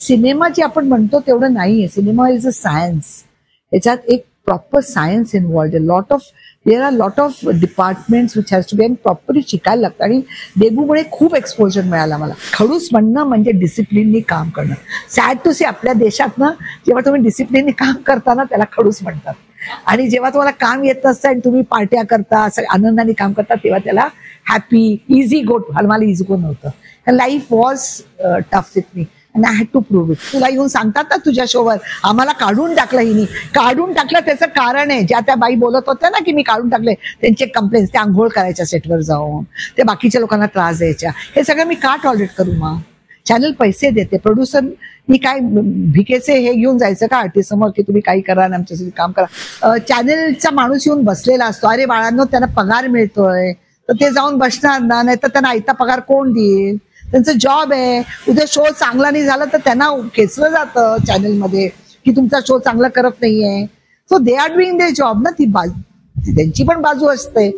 Cinema जे आपण म्हणतो तेवढं नाहीये. Cinema is a science. याच्यात एक प्रॉपर सायन्स इन्व्हॉल्ड आहे. There are lot of departments which has to be, आणि प्रॉपरली शिकायला लागतं. आणि देबूमुळे खूप एक्सपोजर मिळाला मला. खडूस म्हणणं म्हणजे डिसिप्लिननी काम करणं. सॅड टू से आपल्या देशात ना, जेव्हा तुम्ही डिसिप्लिननी काम करता ना, त्याला खडूस म्हणतात. आणि जेव्हा तुम्हाला काम येत नसतं आणि तुम्ही पार्ट्या करता, आनंदाने काम करता, तेव्हा त्याला हॅपी इझी गो. मला इझी गो नव्हतं. Life was tough with me and I had to prove it. तुला येऊन सांगतात ना तुझ्या शोवर, आम्हाला काढून टाकलं हिनी. काढून टाकलं त्याचं कारण आहे, ज्या त्या बाई बोलत होत्या ना की मी काढून टाकले, त्यांचे कंप्लेंट्स, त्या आंघोळ करायच्या सेटवर जाऊन, ते बाकीच्या लोकांना त्रास द्यायच्या, हे सगळं मी का टॉलरेट करू? मग चॅनल पैसे देते, प्रोड्युसर मी काय भिकेचे हे घेऊन जायचं का आर्टिस्ट समोर की तुम्ही काही करा आणि आमच्यासाठी काम करा? चॅनलचा माणूस येऊन बसलेला असतो, अरे बाळांनो त्यांना पगार मिळतोय तर ते जाऊन बसणार ना, नाही तर त्यांना आयता पगार कोण देईल? त्यांचं जॉब आहे. उद्या शो चांगला नाही झाला तर त्यांना खेचलं जातं चॅनलमध्ये की तुमचा शो चांगला करत नाहीये. So they R doing there job ना. ती त्यांची पण बाजू असते.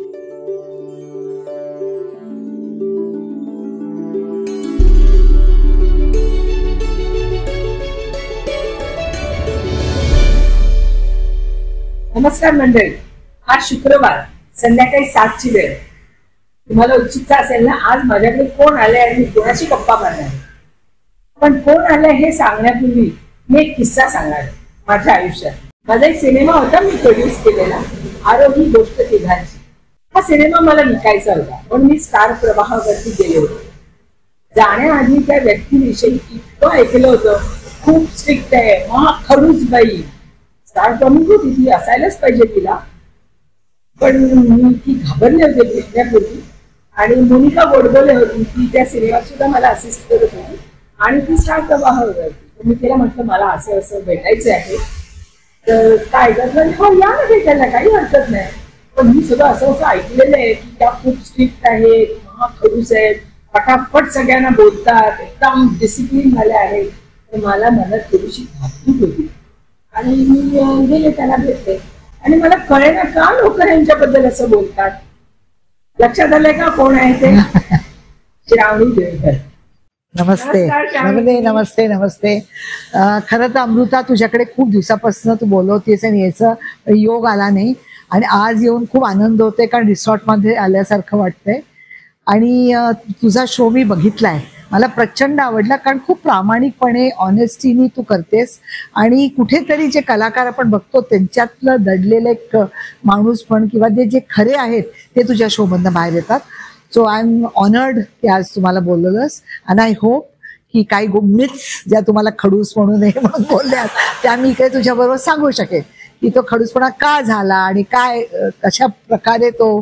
नमस्कार मंडळी, आज शुक्रवार संध्याकाळी 7ची वेळ. तुम्हाला उत्सुकता असेल ना आज माझ्याकडे कोण आलंय आणि मी कोणाशी गप्पा मारणार आहे. पण कोण आलंय हे सांगण्यापूर्वी मी एक किस्सा सांगणार आहे माझ्या आयुष्यात. माझा एक सिनेमा होता मी प्रोड्यूस केलेला, आरोही गोष्ट तिघांची. हा सिनेमा मला विकायचा होता पण मी स्टार प्रवाहावरती गेले होते. जाण्याआधी त्या व्यक्तीविषयी इतकं ऐकलं होतं, खूप स्ट्रिक्ट आहे, खडूस बाई, स्टार प्रमुख होती ती, असायलाच पाहिजे तिला. पण मी ती घाबरले होते भेटण्यापूर्वी. आणि मोनिका गोडबोले होती, ती त्या सिनेमात सुद्धा मला असिस्ट करत होती आणि ती स्टार प्रवाहावर होती. मी तिला म्हटलं मला असं असं भेटायचं आहे, तर काय करत? हो या ना भेटायला, काही हरकत नाही. पण मी सुद्धा असं असं ऐकलेलं आहे की त्या खूप स्ट्रिक्ट आहेत, खडूस आहेत, फटाफट सगळ्यांना बोलतात, एकदम डिसिप्लिन झाल्या आहेत. तर मला मनात थोडीशी घाबरत होती आणि मी गेले त्याला भेटले आणि मला कळेना का लोक यांच्याबद्दल असं बोलतात. लक्षात आलंय का कोण आहे ते? श्रावणी देवकर. नमस्ते. नमस्ते नमस्ते. खरं तर अमृता, तुझ्याकडे खूप दिवसापासून तू बोलवतेस आणि याचा योग आला नाही आणि आज येऊन खूप आनंद होतोय, कारण रिसॉर्टमध्ये आल्यासारखं वाटतंय. आणि तुझा शो मी बघितलाय, मला प्रचंड आवडला, कारण खूप प्रामाणिकपणे ऑनेस्टीनी तू करतेस आणि कुठेतरी जे कलाकार आपण बघतो त्यांच्यातलं दडलेलं एक माणूस पण किंवा ते जे खरे आहेत ते तुझ्या शो मधनं बाहेर येतात. सो आय एम ऑनर्ड की आज तुम्हाला बोलवलंस आणि आय होप की काही मिथ्स ज्या तुम्हाला खडूस म्हणून म्हणून बोलल्यात त्या मी इकडे तुझ्या बरोबर सांगू शकेन की तो खडूसपणा का झाला आणि काय कशा प्रकारे तो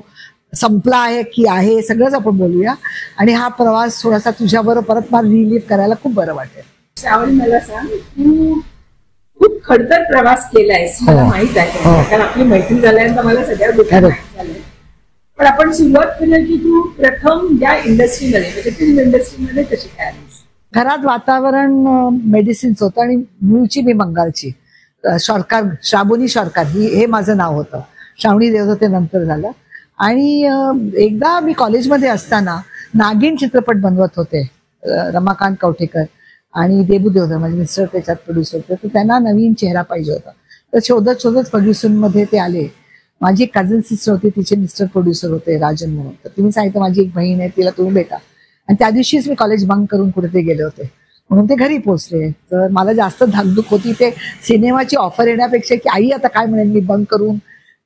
संपला आहे की आहे, सगळंच आपण बोलूया. आणि हा प्रवास थोडासा तुझ्याबरोबर परत मला रिलीव्ह करायला खूप बरं वाटेल. श्रावणी, मला सांग, तू खूप खडतर प्रवास केलायस, मला माहित आहे, कारण आपली मैत्री झाल्यानंतर मला सगळ्या गोष्टी माहित झाल्या. पण आपण सुरुवात केलं की तू प्रथम या इंडस्ट्रीमध्ये म्हणजे फिल्म इंडस्ट्रीमध्ये कशी काय आलीस? घरात वातावरण मेडिसिन्स होतं आणि मूळची मी बंगालची. सरकार, श्रावणी सरकार हे माझं नाव होतं. श्रावणी देव ते नंतर झालं. आणि एकदा मी कॉलेजमध्ये असताना नागिन चित्रपट बनवत होते, रमाकांत कवठेकर आणि देबू देवधर माझे मिस्टर त्याच्यात प्रोड्युसर होते. तर त्यांना नवीन चेहरा पाहिजे होता. तर शोधत शोधत फर्ग्युसनमध्ये ते आले. माझी एक कझन सिस्टर होती, तिचे मिस्टर प्रोड्युसर होते राजन म्हणून. तर तुम्ही सांगितलं माझी एक बहीण आहे, तिला तुम्ही भेटा. आणि त्या दिवशीच मी कॉलेज बंक करून कुठे ते गेले होते, म्हणून ते घरी पोहोचले. तर मला जास्त धाकधूक होती ते सिनेमाची ऑफर येण्यापेक्षा की आई आता काय म्हणेल, मी बंक करून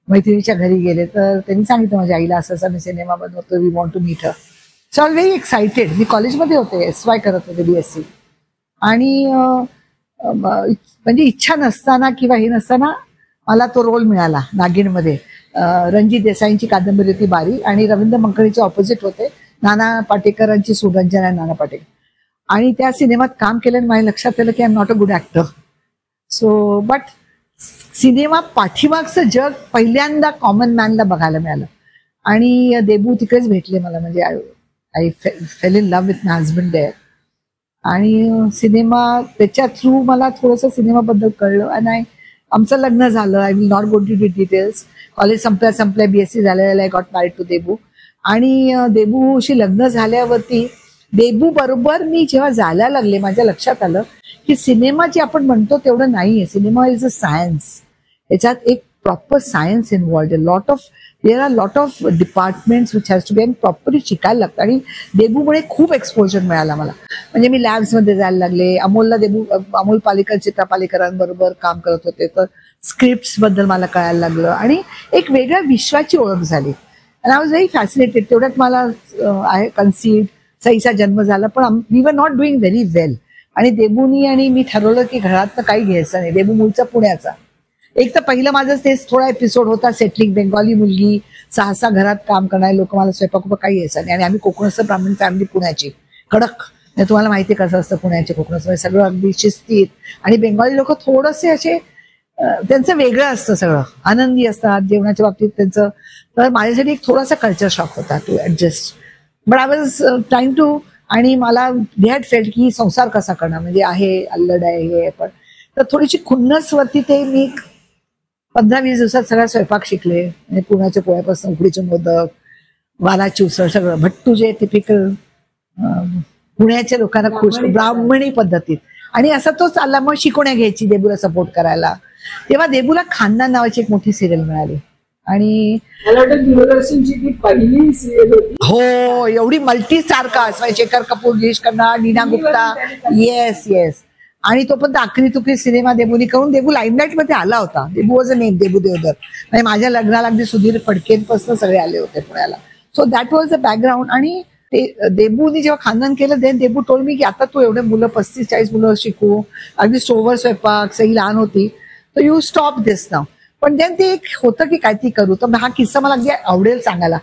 मैत्रिणीच्या घरी गेले. तर त्यांनी सांगितलं माझ्या आईला असं असं मी सिनेमा बनवतो, we want to meet her. So I very excited. मी कॉलेजमध्ये होते, SY करत होते, BSc. आणि म्हणजे इच्छा नसताना किंवा हे नसताना मला तो रोल मिळाला नागिनमध्ये. रणजित देसाईंची कादंबरी होती बारी आणि रवींद्र मंकळीचे ऑपोजिट होते, नाना पाटेकरांची सुरंजन आणि नाना पाटेकर. आणि त्या सिनेमात काम केल्याने माझ्या लक्षात आलं की I am not a good actor. So but cinema पाठीमागचं जग पहिल्यांदा कॉमन मॅनला बघायला मिळालं. आणि देबू तिकडेच भेटले मला, म्हणजे I fell in love with my husband there. आणि सिनेमा त्याच्या थ्रू मला थोडंसं सिनेमाबद्दल कळलं आणि आमचं लग्न झालं. I will not go to details. College संपल्या BSc झालेलं, I got married to Debu. आणि देबूशी लग्न झाल्यावरती देबू बरोबर मी जेव्हा जायला लागले माझ्या लक्षात आलं की सिनेमा जे आपण म्हणतो तेवढं नाहीये. Cinema is a science. याच्यात एक proper science involved, there are lot of departments which has to be, आणि प्रॉपरली शिकायला लागतं. आणि देबूमुळे खूप एक्सपोजर मिळाला मला. म्हणजे मी लॅब्समध्ये जायला लागले. अमोल पालेकर, चित्रा पालेकरांबरोबर काम करत होते, तर स्क्रिप्ट बद्दल मला कळायला लागलं आणि एक वेगळ्या विश्वाची ओळख झाली. And I was very fascinated. तेवढ्यात मला कन्सीड सईचा जन्म झाला, पण we were not doing very वेल. आणि देबूनी आणि मी ठरवलं की घरात काही घ्यायचं नाही. देबू मूळचा पुण्याचा. एक तर पहिलं माझं तेच थोडा एपिसोड होता, सेटलिंग, बेंगॉली मुलगी, 6 घरात काम करणारे लोक, मला स्वयंपाक काही यायचा नाही. आणि आम्ही कोकणस्थ ब्राह्मण फॅमिली पुण्याची, कडक. तुम्हाला माहिती कसं असतं पुण्याचे कोकणस्थ, सगळं अगदी शिस्तीत. आणि बेंगॉली लोक थोडेसे असे, त्यांचं वेगळं असतं, सगळं आनंदी असतात जेवणाच्या बाबतीत त्यांचं. तर माझ्यासाठी एक थोडासा कल्चर शॉक होता to adjust. But I was trying to. आणि मला हॅड फेल्ट की संसार कसा करणार, म्हणजे आहे अल्लड आहे हे पण. तर थोडीशी खुन्नसवरती ते मी 15-20 दिवसात सगळा स्वयंपाक शिकले. म्हणजे पुण्याच्या पोळ्यापासून उकडीचे मोदक, वालाची उसळ, सगळं भट्टू जे टिपिकल पुण्याच्या लोकांना खुश, ब्राह्मणी पद्धतीत. आणि असा तो चालला. मग शिकवण्या घ्यायची देबूला सपोर्ट करायला. तेव्हा देबूला खानदान नावाची एक मोठी सिरियल मिळाली. आणि दूरदर्शनची ती पहिली सिरियल होती. हो, एवढी multi star cast, Shekhar Kapur, Girish Karnad, Neena Gupta. Yes yes. आणि तो पण आखरी तुकरी सिनेमा देबूनी करून देबू लाईमलाईट मध्ये आला होता. देबू वॉज अ नेम, देबू देवधर. म्हणजे माझ्या लग्नाला अगदी सुधीर फडकेंपासून सगळे आले होते पुण्याला. So that was the background. आणि ते देबूनी जेव्हा खानदान केलं, देन देबू टोल्ड मी की आता तू एवढे मुलं 35-40 मुलं शिकू, अगदी स्टोवर स्वयंपाक, सई लहान होती, तर यू स्टॉप दिस नाव. पण देन ते एक होतं की काय ती करू. तर हा किस्सा मला अगदी आवडेल सांगायला.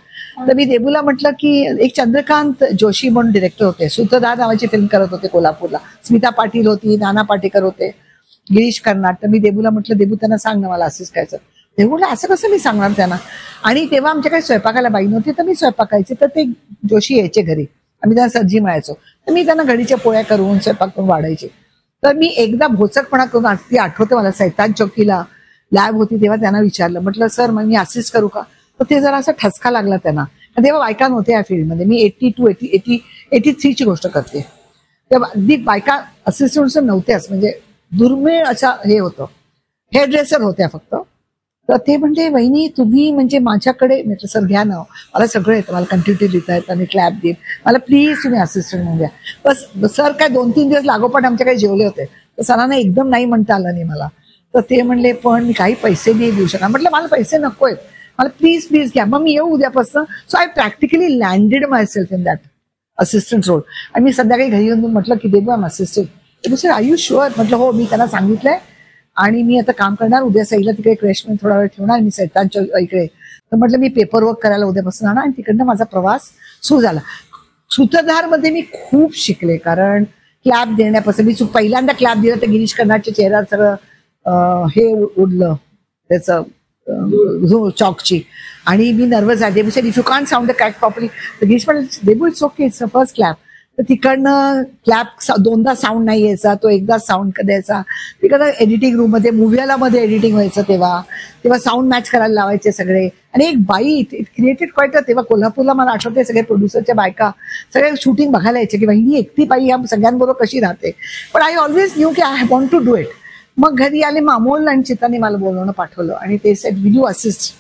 तर मी देबूला म्हटलं की एक चंद्रकांत जोशी म्हणून डिरेक्टर होते, सूत्रधार नावाची फिल्म करत होते कोल्हापूरला. स्मिता पाटील होती, नाना पाटेकर होते, गिरीश कर्नाड. तर मी देबूला म्हटलं, देबू त्यांना सांग ना मला असंच करायचं. देबूला असं कसं मी सांगणार त्यांना. आणि तेव्हा आमच्या काही स्वयंपाकाला बाई नव्हती, तर मी स्वयंपाकायचे. तर ते जोशी यायचे घरी, आम्ही त्यांना सज्जी मिळायचो. तर मी त्यांना घडीच्या पोळ्या करून स्वयंपाक करून वाढायचे. तर मी एकदा भोचकपणा करून, ती आठवते मला, सैतान चौकीला लॅब होती तेव्हा त्यांना विचारलं, म्हटलं सर मग मी असिस्ट करू का. तर ते जरा असा ठसका लागला त्यांना. तेव्हा बायका नव्हत्या या फील्डमध्ये. मी 83ची गोष्ट करते. तेव्हा अगदी बायका असिस्टंट नव्हत्याच, म्हणजे दुर्मिळ अशा हे होतं, हेअर ड्रेसर होत्या फक्त. तर ते म्हणजे वहिनी तुम्ही म्हणजे माझ्याकडे, म्हटलं सर घ्या ना, मला सगळं येतं, मला कंटिन्युटी लिहिता येतं आणि क्लॅप देईल, मला प्लीज तुम्ही असिस्टंट म्हणून द्या. बस सर काय 2-3 दिवस लागोपाठ आमच्याकडे जेवले होते. तर सरांना एकदम नाही म्हणता आलं नाही मला. तर ते म्हणले पण मी काही पैसे नाही देऊ शकणार. म्हटलं मला पैसे नको आहेत, मला प्लीज घ्या, मग मी येऊ उद्यापासून. So I practically landed myself in that assistant role. आणि मी संध्याकाळी घरी येऊन म्हटलं की Debu I am assistant. Sir are you sure. म्हटलं हो, मी त्यांना सांगितलंय आणि मी आता काम करणार. उद्या सईला तिकडे क्रॅशमध्ये थोडा वेळ ठेवणार, मी सैतानच्या इकडे. तर म्हटलं मी पेपर वर्क करायला उद्यापासून आणा. आणि तिकडनं माझा प्रवास सुरू झाला. सूत्रधारमध्ये मी खूप शिकले, कारण क्लॅप देण्यापासून मी पहिल्यांदा क्लॅप दिला तर गिरीश कर्नाडच्या चेहऱ्यावर सगळं हे उडलं त्याचं चॉकची. आणि मी नर्वस आहे. Debu said if you can't sound the crack properly. तर गिरीश म्हणलं Debu it's okay, it's first clap. तर तिकडनं क्लॅप 2दा साऊंड नाही यायचा, तो एकदा साऊंड द्यायचा. तिकडं एडिटिंग रूम मध्ये, मूव्हीला मध्ये एडिटिंग व्हायचं तेव्हा साऊंड मॅच करायला लावायचे सगळे. आणि एक बाई इट क्रिएटेड क्वाईट. तेव्हा कोल्हापूरला मला आठवते सगळे प्रोड्युसरच्या बायका सगळे शूटिंग बघायला यायचे की ही एकटी बाई या सगळ्यांबरोबर कशी राहते. पण आय ऑलवेज न्यू की I want to do it. मग घरी आले, मामोल आणि चिताने मला बोलवणं पाठवलं आणि ते सेट विल यू असिस्ट.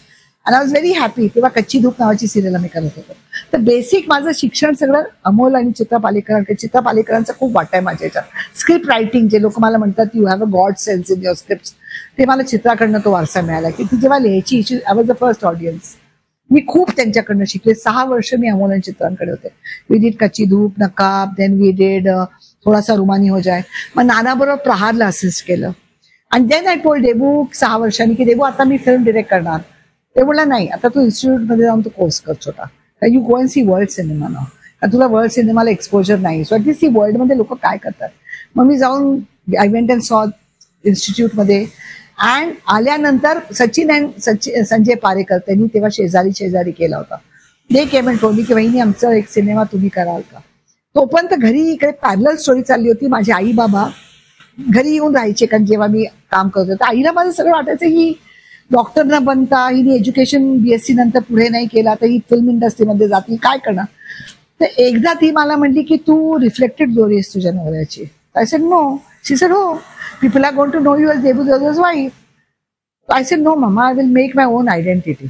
आणि आय वॉज व्हेरी हॅपी. तेव्हा कच्ची धूप नावाची सिरियल आम्ही करत होतो. तर बेसिक माझं शिक्षण सगळं अमोल आणि चित्रा पालेकरांचा खूप वाटा आहे माझ्या याच्यात. स्क्रिप्ट रायटिंग, जे लोक मला म्हणतात you have a God sense in your script, ते मला चित्राकडनं तो वारसा मिळाला की ती जेव्हा लिहायची, I was the first audience. मी खूप त्यांच्याकडनं शिकले. 6 वर्ष मी अमोल आणि चित्रांकडे होते. वी डिड कच्ची धूप, नकाब, देन वी डिड थोडासा रुमानी हो जाय. मग नानाबरोबर प्रहारला असिस्ट केलं. आणि देन आय टोल्ड देबू 6 वर्षांनी की देबू आता मी फिल्म डिरेक्ट करणार. ते बोलला नाही, आता तू इन्स्टिट्यूटमध्ये जाऊन तू कोर्स कर छोटा, you go and see world cinema ना, तुला वर्ल्ड सिनेमाला एक्सपोजर नाही. सो ॲटलीस्ट सी वर्ल्डमध्ये लोक काय करतात. मग मी जाऊन आय वेंट अँड सॉ इन्स्टिट्यूटमध्ये. अँड आल्यानंतर सचिन अँड संजय पारेकर त्यांनी तेव्हा शेजारी केला होता. दे केम अँड टोल्ड मी की वहिनी आमचा एक सिनेमा तुम्ही कराल का. तोपर्यंत घरी इकडे पॅरलल स्टोरी चालली होती. माझे आई बाबा घरी येऊन राहायचे, कारण जेव्हा मी काम करत होते आईला माझं सगळं वाटायचं ही डॉक्टर न बनता, हिने एज्युकेशन BSc नंतर पुढे नाही केला तर ही फिल्म इंडस्ट्रीमध्ये जाते, काय करणार. तर एकदा ती मला म्हणली की तू रिफ्लेक्टेड ग्लोरी आहेस तुझ्या नवऱ्याची. I said no. She said हो, people are going to know you as Debu Dada's wife. I said no mamma, I will make my own identity.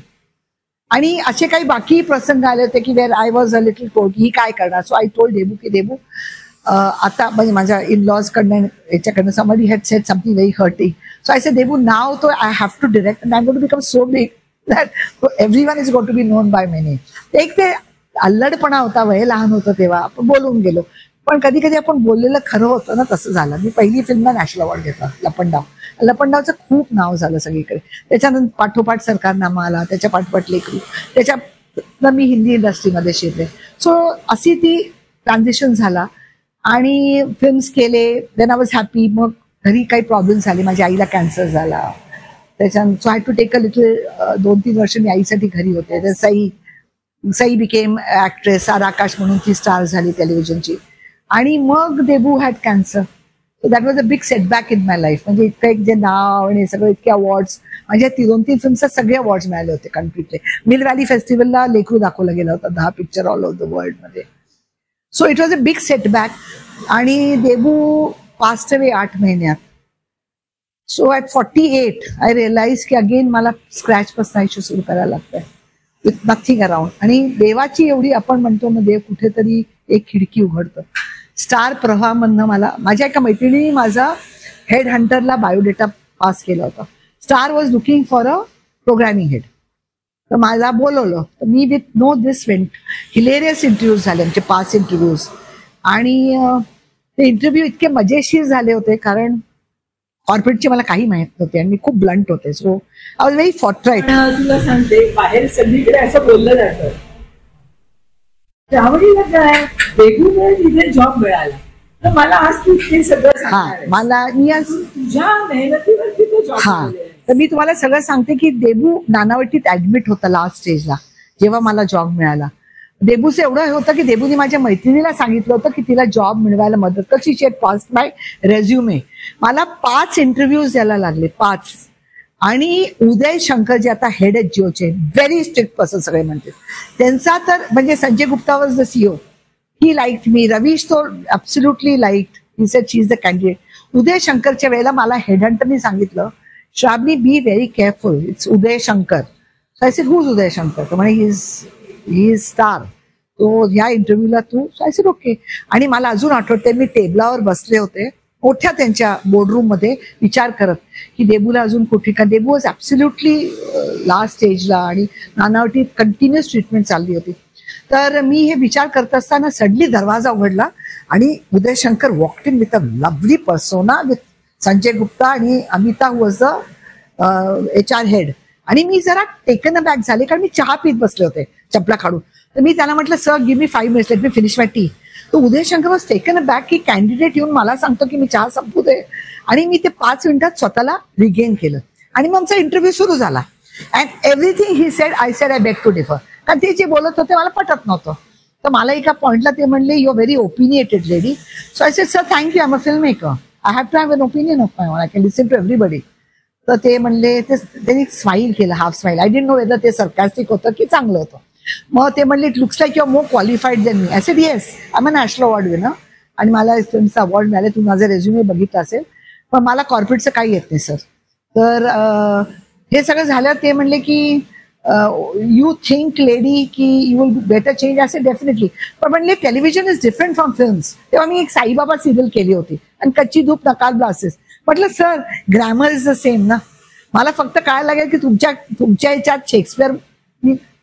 आणि असे काही बाकी प्रसंग आले होते की where I was a little told ही काय करणार. सो आय टोल्ड देबू की देबू आता म्हणजे माझ्या इन लॉज कडनं याच्याकडनं somebody had said something very hurting. So I said Debu now तो I have to direct and I am going to become so big that everyone is going to be known by many. एक ते अल्लडपणा होता, वय लहान होतं तेव्हा आपण बोलून गेलो, पण कधी कधी आपण बोललेलं खरं होतं ना, तसं झालं. मी पहिली फिल्मला नॅशनल अवॉर्ड घेतला, लपंडाव. लपंडावचं खूप नाव झालं सगळीकडे. त्याच्यानंतर पाठोपाठ सरकारनामा आला, त्याच्या पाठोपाठ लेकरू, त्याच्यानंतर मी हिंदी इंडस्ट्रीमध्ये शिरले. सो अशी ती ट्रान्झिशन झाला आणि फिल्म्स केले. Then I was happy. मग घरी काही प्रॉब्लेम झाले, माझ्या आईला कॅन्सर झाला. त्याच्यानंतर so had to take a little 2-3 वर्ष मी आईसाठी घरी होते. सई बिकेम ऍक्ट्रेस, सारा आकाश म्हणून ती स्टार झाली टेलिव्हिजनची. आणि मग Debu had cancer. So that was a big setback in my life. म्हणजे इतकं एक जे नाव आणि सगळं इतके अवॉर्ड्स, म्हणजे 2-3 फिल्मचे सगळे अवॉर्ड्स मिळाले होते कम्प्लिटली. मिल व्हॅली फेस्टिवलला लेकरू दाखवलं गेलं होतं, 10 picture all over the world मध्ये. So it was a big setback. आणि देबू पास्ट अवे 8 महिन्यात. सो ॲट 48 आय रिअलाइज की अगेन मला स्क्रॅच पासून आयुष्य सुरू करायला लागतंय विथ नथिंग अराउंड. आणि देवाची एवढी आपण म्हणतो ना, देव कुठेतरी एक खिडकी उघडतं. स्टार प्रवाहामधनं मला माझ्या एका मैत्रिणी माझा हेड हंटरला बायोडेटा पास केला होता. Star was looking for a programming head. तर मला बोलवलं. तर मी with no this went. Hilarious interviews झाले आमचे, 5 इंटरव्ह्यूज. आणि ते इंटरव्ह्यू इतके मजेशीर झाले होते कारण कॉर्पोरेटची मला काही माहित नव्हते आणि मी खूप ब्लंट होते. So I was very forthright. तुला सांगते, बाहेर सगळीकडे असं बोललं जातं त्यावेळीला काय देबूमुळे तिथे जॉब मिळाला. तर मला आज तू ते सगळं सांगणार. मला मी आज तुझ्या मेहनतीवर तिथे जॉब. तर मी तुम्हाला सगळं सांगते की देबू नानावटीत ऍडमिट होता लास्ट स्टेजला जेव्हा मला जॉब मिळाला. देबूचं एवढं होतं की देबूने माझ्या मैत्रिणीला सांगितलं होतं की तिला जॉब मिळवायला मदत कर. शी हॅड पास्ड माय रेझ्युमे. मला 5 इंटरव्ह्यूज द्यायला लागले, 5. आणि उदय शंकर जे आता हेड आहेत जिओचे, व्हेरी स्ट्रिक्ट पर्सन सगळे म्हणते. त्यांचा तर म्हणजे Sanjay Gupta was the CEO. He liked me. Ravish तो absolutely liked. He said she is the candidate. Uday शंकरच्या वेळेला मला हेडहंटरनी सांगितलं, Shravani be very careful, it's Uday Shankar. So I said who is Uday Shankar. तर म्हणे ही इज स्टार. तो ह्या इंटरव्ह्यूला तू. So I said okay. आणि मला अजून आठवते मी टेबलावर बसले होते मोठ्या त्यांच्या बोर्डरूम मध्ये विचार करत की देबूला अजून कुठे, का देबू वॉज ऍब्सोल्युटली लास्ट स्टेजला आणि नानावटी कंटिन्युअस ट्रीटमेंट चालली होती. तर मी हे विचार करत असताना सडली दरवाजा उघडला आणि Uday Shankar walked in with a lovely persona with Sanjay Gupta आणि Amita who was the HR head. आणि मी जरा टेकन अ बॅक झाले कारण मी चहा पीत बसले होते चपला काढून. तर मी त्यांना म्हटलं, sir give me 5 minutes, let me finish my tea. तर Uday Shankar was taken aback की कॅन्डिडेट येऊन मला सांगतो की मी चहा संपू दे. आणि मी ते 5 मिनिटात स्वतःला रिगेन केलं आणि मग आमचा इंटरव्ह्यू सुरू झाला. And everything he said I said I beg to differ. कारण ते जे बोलत होते मला पटत नव्हतं. तर मला एका पॉइंटला ते म्हणले, you are very opinionated lady. So I said, sir thank you, I am a film maker, I have to have an opinion of my own, I can listen to everybody. तर ते म्हणले, त्यांनी स्माईल केलं, half smile. I didn't know whether ते sarcastic होतं की चांगलं होतं. मग ते म्हणले, it looks like you are more qualified than me. I said yes, I am a national award winner आणि मला फिल्मचा अवॉर्ड मिळाले. तू माझा रेझ्युमे बघितला असेल, पण मला कॉर्पोरेटचं काही येत नाही सर. तर हे सगळं झाल्यावर ते म्हणले की यू थिंक लेडी की यू विल बेटर चेंज. असे डेफिनेटली. पण म्हणले television is different from films. तेव्हा मी एक साईबाबा सिरियल केली होती आणि कच्ची धूप नकाल ब्लासेस. म्हटलं sir grammar is the same ना. मला फक्त काय लागेल की तुमच्या याच्यात शेक्सपियर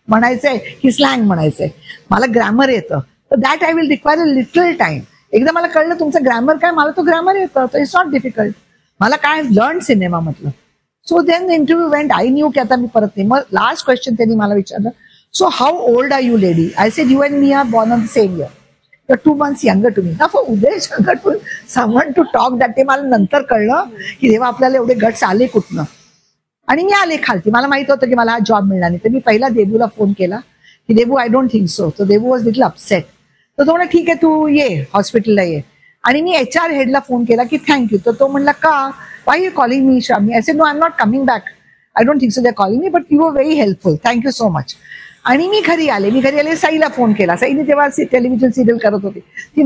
म्हणायचंय की स्लँग म्हणायचंय. मला ग्रॅमर येतं. तर that I will require a little time. एकदा मला कळलं तुमचं ग्रॅमर काय, मला तो ग्रॅमर येतं. तर इट्स नॉट डिफिकल्ट. मला काय लर्न सिनेमा म्हटलं. So then interview went. I knew की आता मी परत नाही. मग लास्ट क्वेश्चन त्यांनी मला विचारलं, so how old are you lady. I said you and me are born on the same year. तर 2 months यंगर टू मी. ना for Uday Shankar to someone to talk that. ते मला नंतर कळलं की तेव्हा आपल्याला एवढे गट्स आले कुठनं. आणि मी आले खालती. मला माहित होतं की मला हा जॉब मिळणार नाही. तर मी पहिला देबूला फोन केला की Debu I don't think so. तर देबू वॉज लिटल अपसेट. तर तो म्हणला ठीक आहे तू ये हॉस्पिटलला ये. आणि मी HR हेडला फोन केला की थँक्यू. तर तो म्हणला का, why you calling me Shravani. I said no, I am not coming back. I don't think so they are calling me, but you are very helpful, thank you so much. आणि मी घरी आले साईला फोन केला. साईने तेव्हा टेलिव्हिजन सिरियल करत होती. ती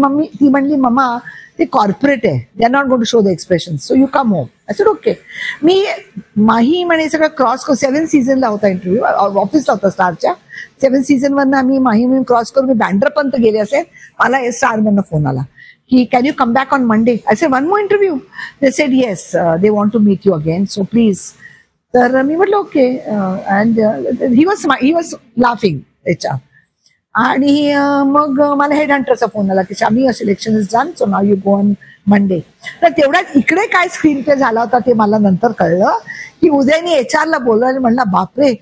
म्हणली मम्मा ते कॉर्पोरेट आहे, they are not going to show the expression, so you come home. अच्छा ओके. मी माही म्हणे सगळं क्रॉस 7 सीझनला होता इंटरव्ह्यू, ऑफिसला होता स्टारच्या. 7 सीझनवरनं आम्ही माही म्हणून क्रॉस करून मी बँड्रापर्यंत गेले असेल. मला स्टारमधनं फोन आला की can you come back on Monday. I said one more interview. They said yes, they want to meet you again, so please. तर मी म्हटलं okay. And he was laughing त्याच्या. आणि मग मला हेड हंटरचा फोन आला की शामी selection is done, so now you go on Monday. तर तेवढ्यात इकडे काय स्क्रीन प्ले झाला होता ते मला नंतर कळलं की उदयने एचआरला बोललं आणि म्हणला बापरे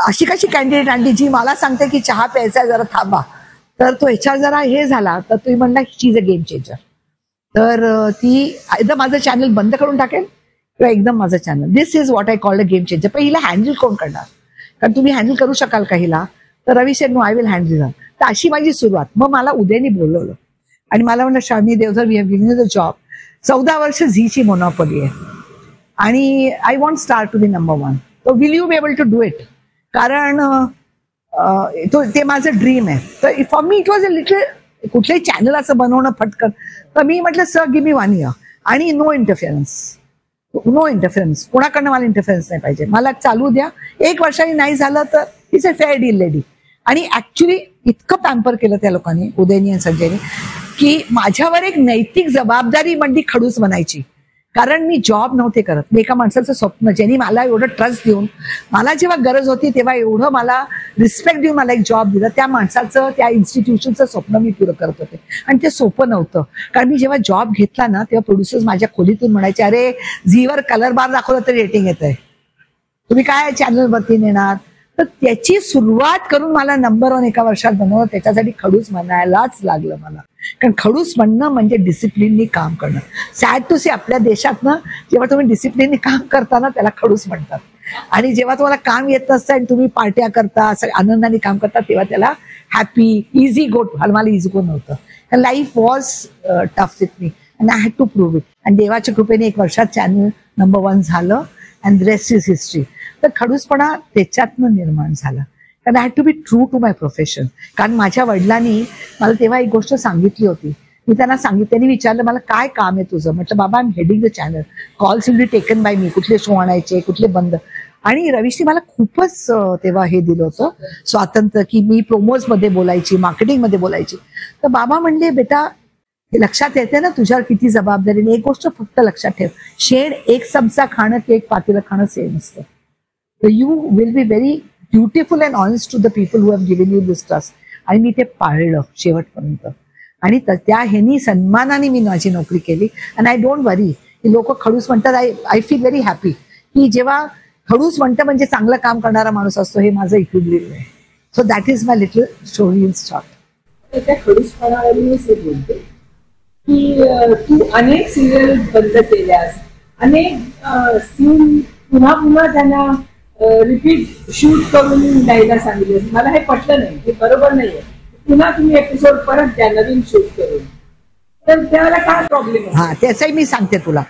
अशी कशी कॅन्डिडेट आणली जी मला सांगते की चहा प्यायचा जरा थांबा. तर तो एचआर जरा हे झाला. तर तुम्ही म्हणला शी इज अ गेम चेंजर. तर ती एकदम माझं चॅनल बंद करून टाकेल किंवा एकदम माझं channel. This is what I called a game changer. पण हिला हँडल कोण करणार, कारण तुम्ही हँडल करू शकाल का हिला. तर Ravi said no I will handle her. तर अशी माझी सुरुवात. मग मला उदयने बोलवलं आणि मला म्हणलं Shalini Deodhar we have given you the job. 14 वर्ष झीची मोनोपॉली आहे आणि I want Star to be number 1. तो will you be able to do it. कारण ते माझं ड्रीम आहे. तर for me it was a little, कुठलंही चॅनल असं बनवणं फटकन. तर मी म्हटलं सर गिव्ह मी 1 year आणि नो इंटरफिअरन्स. कोणाकडनं मला इंटरफिअरन्स नाही पाहिजे. मला चालू द्या. 1 वर्षाने नाही झालं तर it's a fair deal lady. आणि ऍक्च्युली इतकं पॅम्पर केलं त्या लोकांनी, उदयनी आणि संजयनी, की माझ्यावर एक नैतिक जबाबदारी म्हणजे खडूस बनायची. कारण मी जॉब नव्हते करत. मी एका माणसाचं स्वप्न, ज्यांनी मला एवढं ट्रस्ट देऊन, मला जेव्हा गरज होती तेव्हा एवढं मला रिस्पेक्ट देऊन मला एक जॉब दिला, त्या माणसाचं, त्या इन्स्टिट्यूशनचं स्वप्न मी पुरं करत होते. आणि ते सोपं नव्हतं. कारण मी जेव्हा जॉब घेतला ना तेव्हा प्रोड्युसर्स माझ्या खोलीतून म्हणायचे अरे झीवर कलर बार दाखवलं तरी रेटिंग येत आहे, तुम्ही काय चॅनलवरती नेणार. तर त्याची सुरुवात करून मला नंबर 1 एका वर्षात बनवलं. त्याच्यासाठी खडूस म्हणायलाच लागलं मला. कारण खडूस म्हणणं म्हणजे डिसिप्लिननी काम करणं. सॅड टू से आपल्या देशात ना जेव्हा तुम्ही डिसिप्लिननी काम करता ना त्याला खडूस म्हणतात. आणि जेव्हा तुम्हाला काम येत नसतं आणि तुम्ही पार्ट्या करता, आनंदाने काम करता, तेव्हा त्याला हॅपी इझी गो. मला इझी गो नव्हतं. Life was tough with me and I had to prove it. आणि देवाच्या कृपेने 1 वर्षात चॅनल नंबर 1 झालं अँड रेस्ट इज हिस्ट्री. तर खडूसपणा त्याच्यातनं निर्माण झाला. कारण I had to be true to my profession. कारण माझ्या वडिलांनी मला तेव्हा एक गोष्ट सांगितली होती. मी त्यांना त्यांनी विचारलं मला काय काम आहे तुझं. म्हटलं बाबा I am heading the channel, calls will be taken by me, कुठले शो आणायचे कुठले बंद. आणि रवीशनी मला खूपच तेव्हा हे दिलं होतं स्वातंत्र्य, की मी प्रोमोज मध्ये बोलायची, मार्केटिंग मध्ये बोलायची. तर बाबा म्हणले बेटा हे लक्षात येते ना तुझ्यावर किती जबाबदारी. एक गोष्ट फक्त लक्षात ठेव, शेण 1 चमचा खाणं की 1 पातेलं खाणं सेम असतं. तर you will be very beautiful and honest to the people who have given you this trust. आणि मी ते पाळलं शेवटपर्यंत. आणि त्या ह्यांनी सन्मानाने मी माझी नोकरी केली. अँड आय डोंट वरी. लोक खडूस म्हणतात. आय फील व्हेरी हॅपी की जेव्हा खडूस म्हणतं म्हणजे चांगलं काम करणारा माणूस असतो. हे माझं इक्विलिब्रियम आहे. So that is my little story in short. त्या खडूसपणावरूनच हे बोलते की तू अनेक सिरियल बंद केल्यास, अनेक सीन पुन्हा पुन्हा त्यांना रिपीट शूट करून द्यायला सांगितले. मला हे पटलं नाही, हे बरोबर नाहीये. पुन्हा तुम्ही एपिसोड परत द्या नवीन शूट करून. तर त्याला काय प्रॉब्लेम. हा त्याचाही मी सांगते तुला.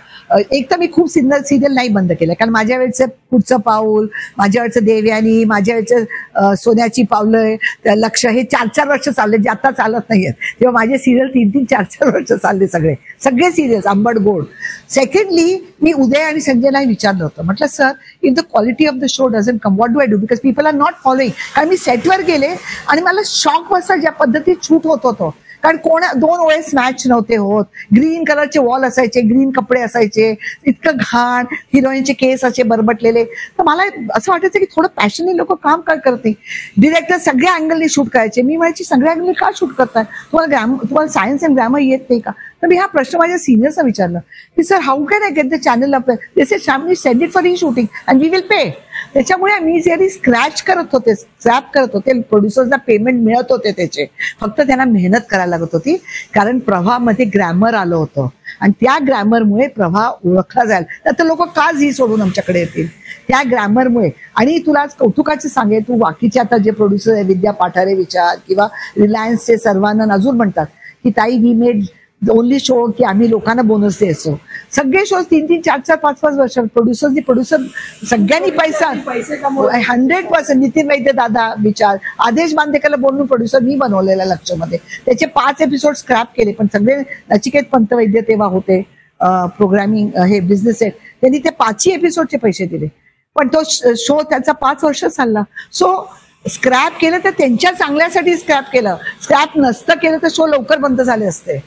एक तर मी खूप सिरियल नाही बंद केलं. कारण माझ्या वेळचं पुढचं पाऊल, माझ्या वेळचं देवयानी, माझ्या वेळचं सोन्याची पावलं, लक्ष, हे 4-4 वर्ष चालले जे आता चालत नाहीयेत. तेव्हा माझे सिरियल 3-3, 4-4 वर्ष चालले सगळे सिरियल्स आंबट गोड. सेकंडली मी उदय आणि संजयला विचारलं होतं. म्हटलं sir if the quality of the show doesn't come what do I do, because people are not following. कारण मी सेटवर गेले आणि मला शॉक बसला ज्या पद्धतीत शूट होत होतं. कारण 2 ओळेस मॅच नव्हते होत. ग्रीन कलरचे वॉल असायचे, ग्रीन कपडे असायचे, इतकं घाण, हिरोईनचे केस असे बरबटलेले. तर मला असं वाटायचं की थोडं पॅशनने लोक काम काय करते. डिरेक्टर सगळ्या अँगलने शूट करायचे. मी म्हणायची सगळ्या अँगलने का शूट करताय, तुम्हाला सायन्स अँड ग्रॅमर येत नाही का. तर मी हा प्रश्न माझ्या सिनियर्सना विचारलं की sir how can I get the channel up. They said Shalini send it for reshooting and we will pay. त्याच्यामुळे मी जरी स्क्रॅच करत होते, स्क्रॅप करत होते, प्रोड्युसर्सना पेमेंट मिळत होते त्याचे. फक्त त्यांना मेहनत करायला लागत होती. कारण प्रभामध्ये ग्रॅमर आलं होतं आणि त्या ग्रॅमरमुळे प्रभा ओळखला जाईल. तर लोक का झी सोडून आमच्याकडे येतील त्या ग्रॅमरमुळे. आणि तुला कौतुकाचं सांगे, तू बाकीचे आता जे प्रोड्युसर आहे, विद्या पाठारे विचार किंवा रिलायन्सचे सर्वांना अजून म्हणतात की ताई वी मेड ओनली शो की आम्ही लोकांना बोनस द्यायचो. सगळे शोज 3-3, 4-4, 5-5 वर्ष प्रोड्युसर सगळ्यांनी पैसा 100%. नितीन वैद्य दादा विचार, आदेश बांदेकरला बोलून प्रोड्युसर मी बनवलेला लक्ष्यमध्ये. त्याचे 5 एपिसोड स्क्रॅप केले, पण सगळे नचिकेत पंत वैद्य तेव्हा होते प्रोग्रामिंग हे बिझनेस हेड, त्यांनी ते 5ही एपिसोडचे पैसे दिले. पण तो शो त्यांचा 5 वर्ष चालला. सो स्क्रॅप केलं तर त्यांच्या चांगल्यासाठी स्क्रॅप केलं. स्क्रॅप नसतं केलं तर शो लवकर बंद झाले असते.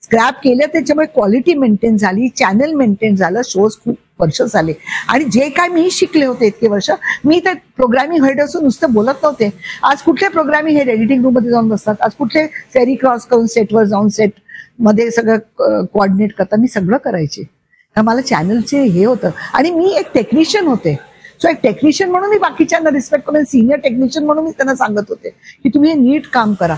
स्क्रॅप केलं त्याच्यामुळे क्वालिटी मेंटेन झाली, चॅनल मेंटेन झालं, शोज खूप वर्ष झाले. आणि जे काय मी शिकले होते इतके वर्ष, मी तर प्रोग्रामिंग हेड असून नुसतं बोलत नव्हते. आज कुठले प्रोग्रामिंग हेड एडिटिंग रूम मध्ये जाऊन बसतात, आज कुठले फेरी क्रॉस करून सेटवर जाऊन सेट मध्ये सगळं कोऑर्डिनेट करतात. मी सगळं करायचे, तर मला चॅनलचे हे होतं. आणि मी एक टेक्निशियन होते. सो एक टेक्निशियन म्हणून मी बाकीच्यांना रिस्पेक्ट करून, सिनियर टेक्निशियन म्हणून मी त्यांना सांगत होते की तुम्ही हे नीट काम करा.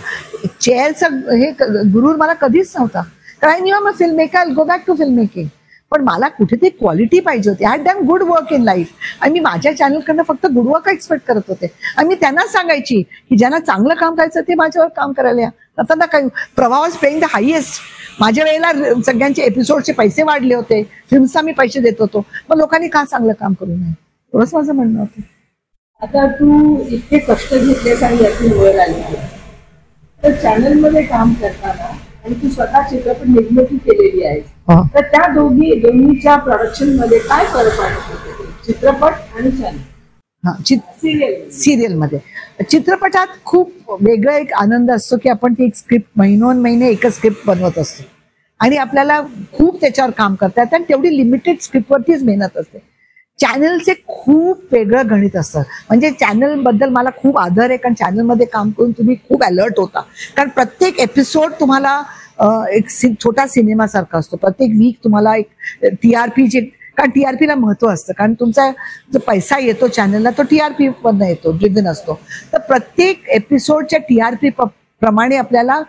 चेअरचा हे गुरूर मला कधीच नव्हता. कारण मी मग film maker, go back to film making. पण मला कुठेतरी क्वालिटी पाहिजे होती. I had done good work in life. आणि मी माझ्या चॅनलकडनं फक्त गुड वर्क एक्सपेक्ट करत होते. आणि मी त्यांना सांगायची की ज्यांना चांगलं काम करायचं ते माझ्यावर काम करायला या. आता काय प्रभाव पेइंग द हायेस्ट. माझ्या वेळेला सगळ्यांचे एपिसोडचे पैसे वाढले होते, फिल्मचा मी पैसे देत होतो. मग लोकांनी का चांगलं काम करू नये, एवढंच माझं म्हणणं होतं. आता तू इतके कष्ट घेतलेस आणि यातून वर आली, तर चॅनलमध्ये काम करताना आणि तू स्वतः चित्रपट निर्मिती केलेली आहे, तर त्या दोन्हीच्या प्रोडक्शन मध्ये काय फरक पडतो, चित्रपट आणि चॅनल? सिरियल मध्ये चित्रपटात खूप वेगळा एक आनंद असतो की आपण ती एक स्क्रिप्ट महिने एकच स्क्रिप्ट बनवत असतो आणि आपल्याला खूप त्याच्यावर काम करता येतं आणि तेवढी लिमिटेड स्क्रिप्टवरतीच मेहनत असते. चॅनलचे खूप वेगळं गणित असतं. म्हणजे चॅनल बद्दल मला खूप आदर आहे, कारण चॅनलमध्ये काम करून तुम्ही खूप अलर्ट होता. कारण प्रत्येक एपिसोड तुम्हाला एक छोटा सिनेमासारखा असतो. प्रत्येक वीक तुम्हाला एक TRP जे, कारण TRPला महत्व असतं, कारण तुमचा जो पैसा येतो चॅनलला तो TRP मधनं येतो, ड्रिव्हन असतो. तर प्रत्येक एपिसोडच्या TRP प्रमाणे आपल्याला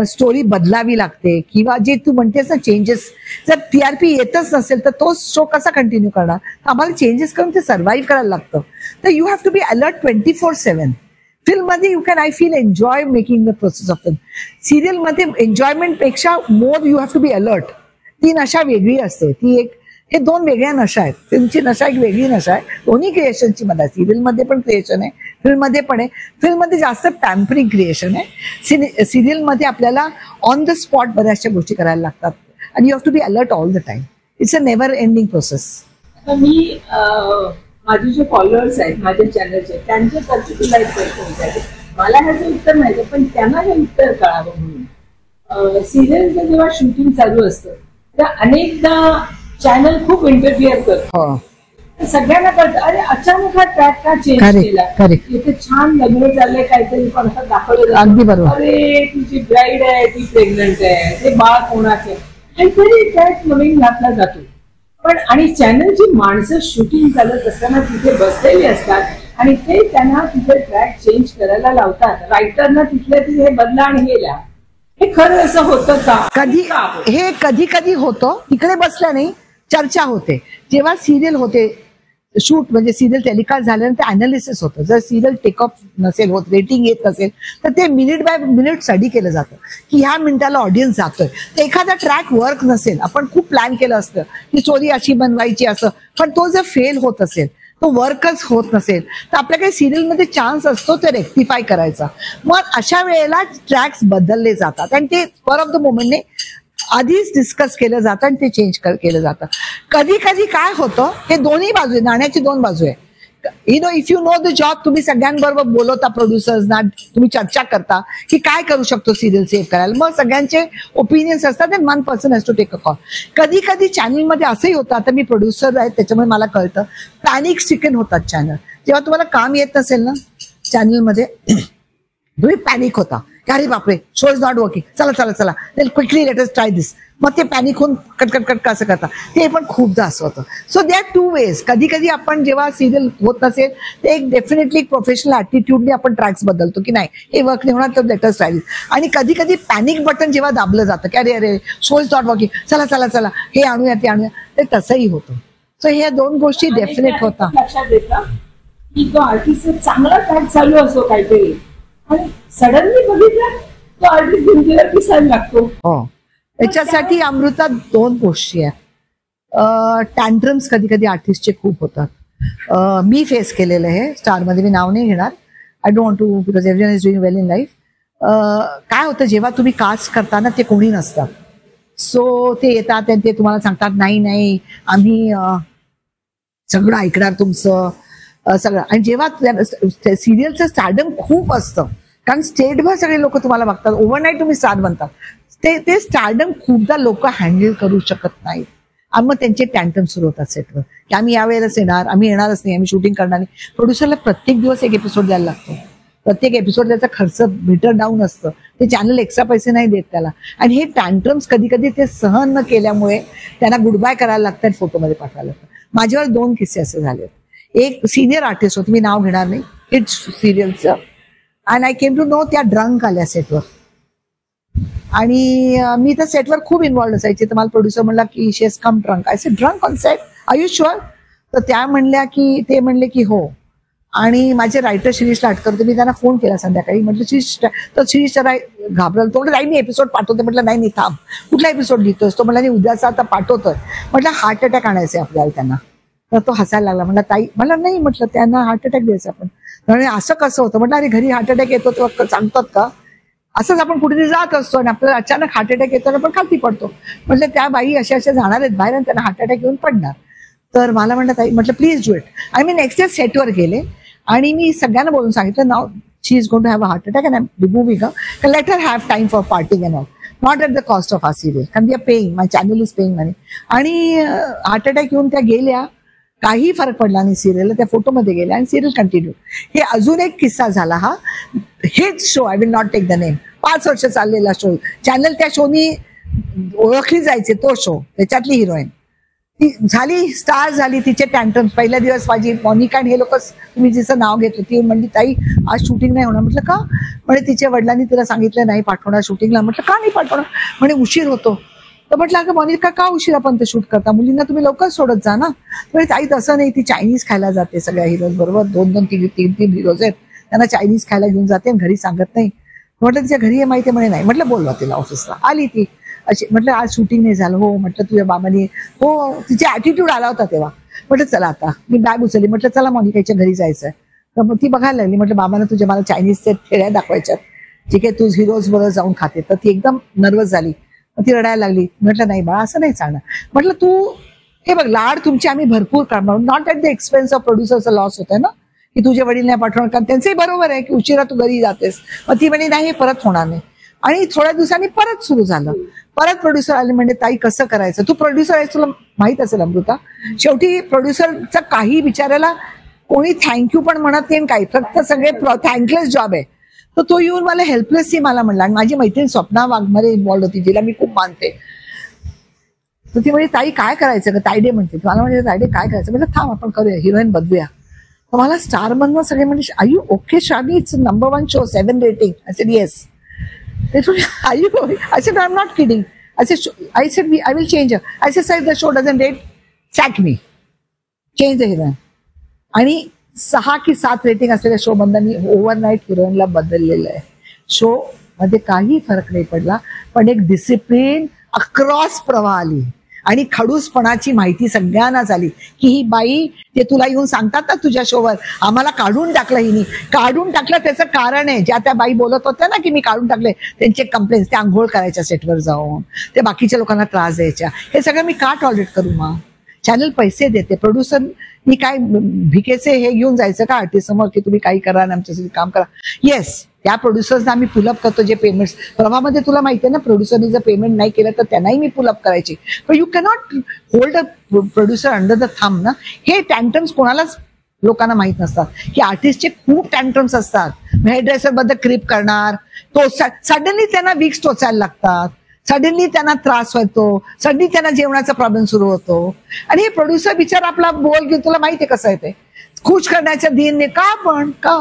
स्टोरी बदलावी लागते, किंवा जे तू म्हणतेस ना चेंजेस, जर TRP येतच नसेल तर तो शो कसा कंटिन्यू करणार. आम्हाला चेंजेस करून ते सर्व्हाइव्ह करायला लागतं. तर you have to be alert 24/7. Film मध्ये you can, I feel, enjoy making the process of film. Serial मध्ये एन्जॉयमेंट पेक्षा more you have to be alert. ती नशा वेगळी असते. ती एक, हे दोन वेगळ्या नशा आहेत. फिल्मची नशा एक वेगळी नशा आहे. दोन्ही क्रिएशनची मध्ये, सिरियल मध्ये पण क्रिएशन आहे, फिल्म मध्ये पण आहे. फिल्म मध्ये जास्त पॅम्परिंग क्रिएशन आहे. सिरियल मध्ये आपल्याला ऑन द स्पॉट बऱ्याचशा गोष्टी करायला लागतात आणि you have to be alert all the time. It's a never ending process. आता मी माझे जे फॉलोअर्स आहेत माझ्या चॅनलचे, त्यांचे पर्टिक्युलर क्वेश्चन आहेत. मला ह्याचं उत्तर माहिती, पण त्यांना हे उत्तर कळावं म्हणून. सिरियलचं जेव्हा शूटिंग चालू असतं तर अनेकदा चॅनल खूप इंटरफिअर करतो. सगळ्यांना कळतं, अरे अचानक हा ट्रॅक का चेंज केला, इथे छान लग्न चाललंय काहीतरी पण दाखवलं, अगदी बरोबर, अरे तुझी ब्राईड आहे ती प्रेग्नंट आहे, ते बाळ कोणाचं, काहीतरी ट्रॅक नवीन घातला जातो. पण आणि चॅनलची माणसं शूटिंग चालत असताना तिथे बसलेली असतात आणि ते त्यांना तिथे ट्रॅक चेंज करायला लावतात. रायटरना तिथल्या तिथे बदला आणि गेला. हे खरं असं होतं का? कधी कधी होतं. तिकडे बसल्या नाही, चर्चा होते. जेव्हा सिरियल होते शूट, म्हणजे सिरियल टेलिकास्ट झाल्यानंतर अनालिसिस होतं. जर सिरियल टेक ऑफ नसेल होत, रेटिंग येत नसेल तर ते मिनिट बाय मिनिट स्टडी केलं जातं की ह्या मिनिटाला ऑडियन्स जातोय. तर एखादा ट्रॅक वर्क नसेल, आपण खूप प्लॅन केलं असतं की स्टोरी अशी बनवायची असं, पण तो जर फेल होत असेल, तो वर्कच होत नसेल, तर आपल्याकडे सिरियलमध्ये चान्स असतो ते रेक्टिफाय करायचा. मग अशा वेळेला ट्रॅक्स बदलले जातात आणि ते पर ऑफ द मोमेंटने आधीच डिस्कस केलं जातं आणि ते चेंज केलं जातं. कधी कधी काय होतं, हे दोन्ही बाजू आहे, नाण्याची दोन बाजू आहे. If you know the job, तुम्ही सगळ्यांबरोबर बोलवता, प्रोड्युसर्सना तुम्ही चर्चा करता की काय करू शकतो सिरियल सेव्ह करायला. मग सगळ्यांचे ओपिनियन्स असतात and one person has to take a call. कधी कधी चॅनलमध्ये असंही होतं, आता मी प्रोड्युसर आहे त्याच्यामुळे मला कळतं, पॅनिक स्ट्रिकन होतात चॅनल. जेव्हा तुम्हाला काम येत नसेल ना चॅनलमध्ये, तुम्ही पॅनिक होता, अरे बापरे शो इज नॉट वर्किंग, चला चला चला क्विकली लेट अस ट्राय दिस. मग ते पॅनिक होऊन कट कसं करता, ते पण खूपदा असं होतं. So they are two ways. कधी कधी आपण जेव्हा सिरियल होत नसेल ते एक डेफिनेटली प्रोफेशनल ॲटिट्यूडने आपण ट्रॅक्स बदलतो की नाही हे वर्क नाही होणार तर लेट अस ट्राय दिस. आणि कधी कधी पॅनिक बटन जेव्हा दाबलं जातं की अरे अरे शो इज नॉट वर्किंग, चला चला चला हे आणूया ते आणूया, ते तसंही होतं. सो ह्या दोन गोष्टी डेफिनेट होतात. लक्षात येतं की तो आर्टिस्ट चांगला ट्रॅक चालू असतो काहीतरी आणि सडनली बघितलं तो आर्टिस्ट भिंतीला दिसायला लागतो. हो, याच्यासाठी अमृता 2 गोष्टी आहेत. टँट्रम्स कधी कधी आर्टिस्टचे खूप होतात. मी फेस केलेलं आहे स्टारमध्ये, मी नाव नाही घेणार. I don't want to, because everyone is doing well in life. काय होतं जेव्हा तुम्ही कास्ट करताना ते कोणी नसतात, सो ते येतात आणि ते तुम्हाला सांगतात नाही नाही आम्ही सगळं ऐकणार तुमचं सगळं. आणि जेव्हा सिरियलचं स्टारडम खूप असतं, कारण स्टेटभर सगळे लोक तुम्हाला बघतात, ओव्हरनाईट तुम्ही स्टार बनतात, ते स्टारडम खूपदा लोक हँडल करू शकत नाहीत. आणि मग त्यांचे टँटम सुरू होतात सेटवर की आम्ही यावेळेलाच येणार, आम्ही येणारच नाही, आम्ही शूटिंग करणार नाही. प्रोड्युसरला प्रत्येक दिवस एक एपिसोड द्यायला लागतो, प्रत्येक एपिसोड त्याचा खर्च मीटर डाऊन असतं, ते चॅनल एक्स्ट्रा पैसे नाही देत त्याला. आणि हे टँट्रम्स कधी कधी ते सहन न केल्यामुळे त्यांना गुड बाय करायला लागतात, फोटोमध्ये पाठवायला लागतात. माझ्यावर 2 किस्से असे झाले. एक सिनियर आर्टिस्ट होती, मी नाव घेणार नाही, हिट सिरियलचं, and I came to know त्या ड्रंक आल्या सेटवर. आणि मी तर सेटवर खूप इन्व्हॉल्व असायचे. तर मला प्रोड्युसर म्हणला की she has come drunk. I said drunk on set, are you sure? तर त्या म्हणल्या की, ते म्हणले की हो. आणि माझे रायटर शिरीष लाटकर होते, मी त्यांना फोन केला संध्याकाळी, म्हटलं शिरीष, तर शिरीष जरा घाबरल, तो नाही मी एपिसोड पाठवते. म्हटलं नाही थांब, कुठला एपिसोड लिहितोस? तो म्हणला नाही उद्याचा आता पाठवतोय. म्हटलं हार्ट अटॅक आणायचे आपल्याला त्यांना. तर तो हसायला लागला, म्हणला ताई, मला नाही, म्हटलं त्यांना हार्ट अटॅक द्यायचा आपण. म्हणजे असं कसं होतं? म्हटलं अरे घरी हार्ट अटॅक येतो तेव्हा सांगतात का? असंच आपण कुठेतरी जात असतो आणि आपल्याला अचानक हार्ट अटॅक येतो आणि आपण खालती पडतो. म्हटलं त्या बाई अशा जाणार आहेत बाहेर आणि त्यांना हार्ट अटॅक येऊन पडणार. तर मला म्हणलं ताई, म्हटलं प्लीज डू इट. आणि मी नेक्स्ट डे सेटवर गेले आणि मी सगळ्यांना बोलून सांगितलं, नाव she is going to have a heart attack and I am removing her, let her have time for parting and all, not at the cost of our serial, कारण we are paying, my channel is paying money. आणि heart attack येऊन त्या गेल्या, काही फरक पडला नाही सिरियलला, त्या फोटोमध्ये गेल्या आणि सिरियल कंटिन्यू. हे अजून एक किस्सा झाला हा. हेच show, I will not take the name, 5 वर्ष चाललेला शो, चॅनल त्या शोनी ओळखली जायचे, तो शो, त्याच्यातली हिरोईन ती झाली, स्टार झाली. तिचे टँट्रम्स पहिल्या दिवस माझी मोनिका आणि हे लोक, तुम्ही जिचं नाव घेत होती, म्हणली ताई आज शूटिंग नाही होणार. म्हटलं का? म्हणजे तिच्या वडिलांनी तिला सांगितलं नाही पाठवणार शूटिंगला. म्हटलं का नाही पाठवणार? म्हणे उशीर होतो. तर म्हटलं अगं मोनिका का उशीर आपण ते शूट करता, मुलींना तुम्ही लवकर सोडत जा ना. म्हणजे ताई तसं नाही, ती चायनीज खायला जाते सगळ्या हिरोज बरोबर, 2-2, 3-3 हिरोज आहेत, त्यांना चायनीज खायला घेऊन जाते आणि घरी सांगत नाही. म्हटलं तिच्या घरी आहे माहिती, म्हणे नाही. म्हटलं बोलवा तिला ऑफिसला. आली ती अशी, म्हटलं आज शूटिंग नाही झालं. हो. म्हटलं तुझ्या बाबांनी, हो. तिचा ऍटिट्यूड आला होता तेव्हा. म्हटलं चला आता, मी बॅग उचलली, म्हटलं चला मोनिकाच्या घरी जायचंय. तर मग ती बघायला लागली, म्हटलं बाबांना तुझ्या मला चायनीजचे खेळ्या दाखवायच्यात, ठीक आहे तू हिरोज बरोबर जाऊन खाते. तर ती एकदम नर्वस झाली, मग ती रडायला लागली. म्हटलं नाही बाळा असं नाही चालणार. म्हटलं तू हे बघ, लाड तुमचे आम्ही भरपूर करणार, not at the expense of प्रोड्युसरचा लॉस होतोय ना, की तुझे वडील नाही पाठवणार, कारण त्यांचंही बरोबर आहे की उशिरा तू घरी जातेस. मग ती म्हणे नाही हे परत होणार नाही. आणि थोड्या दिवसांनी परत सुरू झालं. परत प्रोड्युसर आले, म्हणजे ताई कसं करायचं, तू प्रोड्युसर आहेस, तुला माहित असेल अमृता, शेवटी प्रोड्युसरचा काही विचारायला कोणी थँक्यू पण म्हणत नाही, काही फक्त सगळे थँकलेस जॉब आहे. तर तो येऊन मला हेल्पलेसली मला म्हणला. आणि माझी मैत्रीण स्वप्ना वाघमारे इन्व्हॉल्व होती, जिला मी खूप मानते. तर ती म्हणजे ताई काय करायचं, तायडे म्हणते, मला म्हणजे तायडे काय करायचं. म्हणजे थांब आपण करूया, हिरोईन बदलूया. तर मला स्टार मधनं सगळे म्हणजे I you okay Shravani, it's number 1 show, 7 rating. I said yes. Are you? I said, I'm not kidding. I said, I will change her. I said, sir, if the show doesn't rate, sack me. Change the heroine. आणि 6 की 7 rating असलेल्या show मधनं मी overnight हिरोईनला बदललेलं आहे. Show मध्ये काही फरक नाही पडला, पण एक डिसिप्लिन अक्रॉस प्रवाह आली आणि खडूसपणाची माहिती सगळ्यांना झाली की ही बाई, ते तुला येऊन सांगतात ना तुझ्या शोवर, आम्हाला काढून टाकलं हिनी. काढून टाकलं त्याचं कारण आहे, ज्या त्या बाई बोलत होत्या ना की मी काढून टाकले, त्यांचे कंप्लेंट्स, त्या आंघोळ करायच्या सेटवर जाऊन, ते बाकीच्या लोकांना त्रास द्यायच्या, हे सगळं मी का टॉलरेट करू. मग चॅनल पैसे देते, प्रोड्युसर मी काय भिकेचे हे घेऊन जायचं का आर्टिस्ट समोर की तुम्ही काही करा आणि आमच्यासाठी काम करा. येस, त्या प्रोड्युसर्सना आम्ही पुलअप करतो जे पेमेंट्स. प्रभामध्ये तुला माहिती आहे ना, प्रोड्युसरने जर पेमेंट नाही केलं तर त्यांनाही मी पुलअप करायची. पण you cannot hold a producer under the thumb ना. हे टँट्रम्स कोणालाच लोकांना माहित नसतात की आर्टिस्टचे खूप टँट्रम्स असतात. हेअर ड्रेसर बद्दल क्रिप करणार, तो सडनली त्यांना विक्स टोचायला लागतात, सडनली त्यांना त्रास होतो, सडनली त्यांना जेवणाचा प्रॉब्लेम सुरू होतो. आणि हे प्रोड्युसर बिचार आपला बोल घेऊन, तुला माहितीये कसं आहे ते खुश करण्याच्या दिनने का. पण का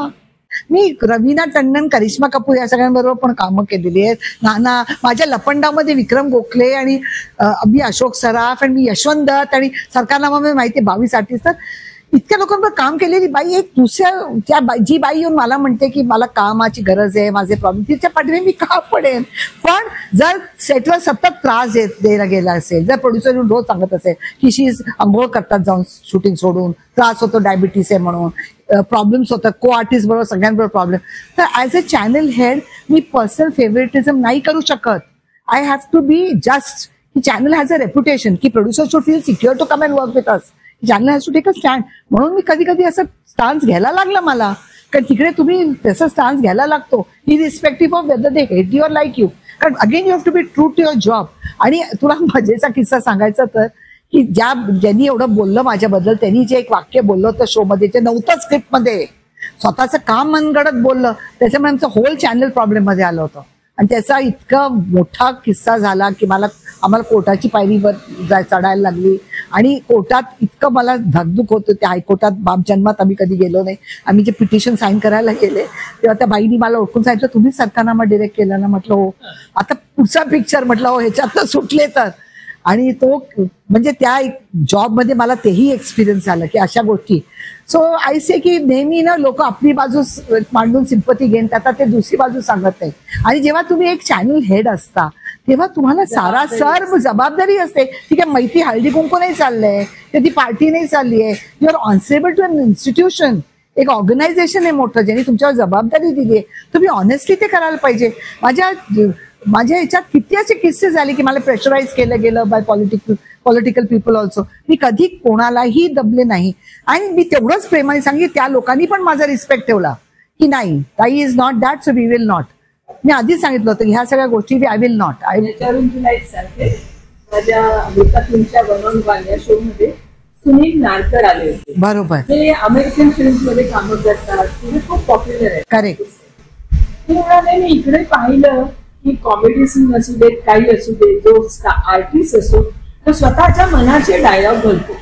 मी रवीना टंडन, करिश्मा कपूर या सगळ्यांबरोबर पण कामं केलेली आहेत. नाना, माझ्या लपंडामध्ये विक्रम गोखले आणि मी अशोक सराफ आणि मी यशवंत दत्त आणि सरकारनामामध्ये माहिती 22 आर्टिस्ट. इतक्या लोकांवर काम केलेली बाई एक दुसऱ्या जी बाई येऊन मला म्हणते की मला कामाची गरज आहे, माझे प्रॉब्लेम, तिच्या पाठीने मी का पडेन. पण जर सेटवर सतत त्रास द्यायला गेला असेल, जर प्रोड्युसर येऊन रोज सांगत असेल की शी अंघोळ करतात जाऊन शूटिंग सोडून, त्रास होतो डायबिटीस आहे म्हणून, प्रॉब्लेम्स होतात को आर्टिस्ट बरोबर सगळ्यांबरोबर प्रॉब्लेम, तर ऍज अ चॅनल हेड मी पर्सनल फेवरेटिझम नाही करू शकत. I have to be just. Channel has a reputation की producer should feel secure to come and work with us. Channel has to take a stand. म्हणून मी कधी कधी असं स्टान्स घ्यायला लागला मला, कारण तिकडे तुम्ही तसं स्टान्स घ्यायला लागतो irrespective of whether they hate you or like you. कारण again you have to be true to your job. आणि तुला मजेचा किस्सा सांगायचा तर की ज्यांनी एवढं बोललं माझ्याबद्दल, त्यांनी जे एक वाक्य बोललं होतं शो मध्ये, ते नव्हतं स्क्रिप्टमध्ये, स्वतःचं काम मनगडत बोललं, त्याच्यामुळे आमचं होल चॅनल प्रॉब्लेम मध्ये आलं होतं. आणि त्याचा इतका मोठा किस्सा झाला की आम्हाला कोर्टाची पायरीवर चढायला लागली. आणि कोर्टात इतकं मला धाकधूक होत होती. हायकोर्टात बाप जन्मात आम्ही कधी गेलो नाही. आम्ही जे पिटिशन साईन करायला गेले तेव्हा त्या बाईनी मला ओळखून सांगितलं, तुम्ही सरकारनामा डिरेक्ट केला ना. म्हटलं हो. आता पुढचा पिक्चर म्हटलं हो ह्याच्यात सुटले तर. आणि तो म्हणजे त्या जॉबमध्ये मला तेही एक्सपिरियन्स झालं की अशा गोष्टी. सो आय से की नेहमी ना लोक आपली बाजू मांडून सिंपती घेऊन आता ते दुसरी बाजू सांगत नाही. आणि जेव्हा तुम्ही एक चॅनल हेड असता तेव्हा तुम्हाला सर्व जबाबदारी असते. ठीक आहे, मैत्री हळदी कुंकू नाही चाललंय, ती पार्टी नाही चालली आहे, you are answerable to an institution. एक ऑर्गनायझेशन आहे मोठं ज्यांनी तुमच्यावर जबाबदारी दिली आहे, तुम्ही ऑनेस्टली ते करायला पाहिजे. माझ्या ह्याच्यात किती असे किस्से झाले की मला प्रेशराईज केलं गेलं बाय पॉलिटिकल पीपल ऑल्सो. मी कधी कोणालाही दबले नाही. आणि मी तेवढंच प्रेमाने सांगितलं, त्या लोकांनी पण माझा रिस्पेक्ट ठेवला की नाही ताई is not that, so we will not. मी आधीच सांगितलं होतं की ह्या सगळ्या गोष्टी आय विल नॉट. याच्यावरून तुला एक सांगते, माझ्या अमृतातूनच्या बनवून शो मध्ये सुनील नारकर आले होते. बरोबर. ते अमेरिकन फिल्म मध्ये कामं करतात, ते खूप पॉप्युलर आहे. करेक्ट. ते म्हणाले मी इकडे पाहिलं की कॉमेडी सीन असू देत, काही असू दे, जो आर्टिस्ट असो तो स्वतःच्या मनाचे डायलॉग बोलतो.